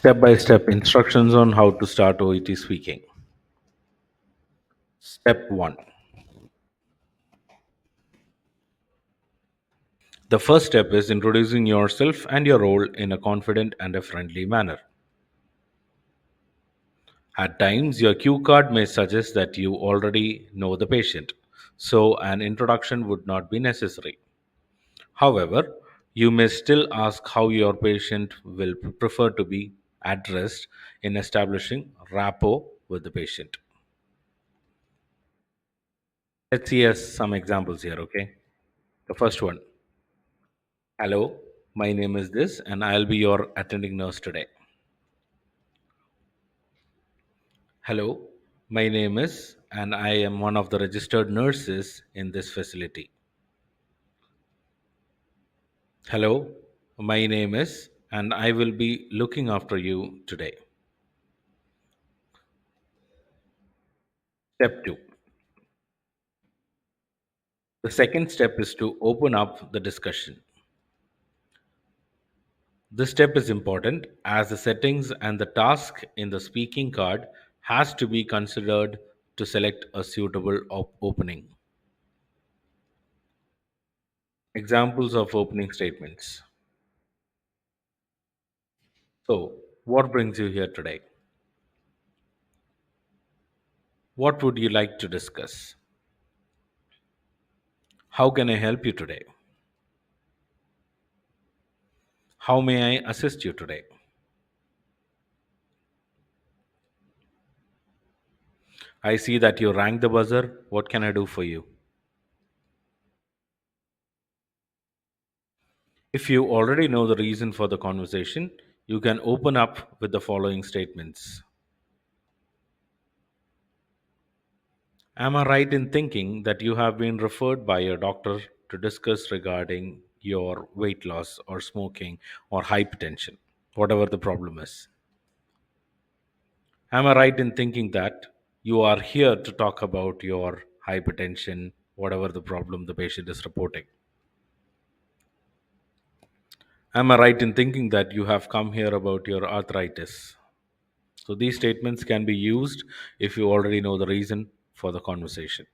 Step by step instructions on how to start OET speaking. Step 1. The first step is introducing yourself and your role in a confident and a friendly manner. At times, your cue card may suggest that you already know the patient, so an introduction would not be necessary. However, you may still ask how your patient will prefer to be addressed in establishing rapport with the patient. Let's see some examples here, okay? The first one. Hello, my name is this, and I'll be your attending nurse today. Hello, my name is, and I am one of the registered nurses in this facility. Hello, my name is, and I will be looking after you today. Step 2. The second step is to open up the discussion. This step is important as the settings and the task in the speaking card has to be considered to select a suitable opening. Examples of opening statements. So, what brings you here today? What would you like to discuss? How can I help you today? How may I assist you today? I see that you rang the buzzer. What can I do for you? If you already know the reason for the conversation, you can open up with the following statements. Am I right in thinking that you have been referred by your doctor to discuss regarding your weight loss or smoking or hypertension, whatever the problem is? Am I right in thinking that you are here to talk about your hypertension, whatever the problem the patient is reporting? Am I right in thinking that you have come here about your arthritis? So these statements can be used if you already know the reason for the conversation.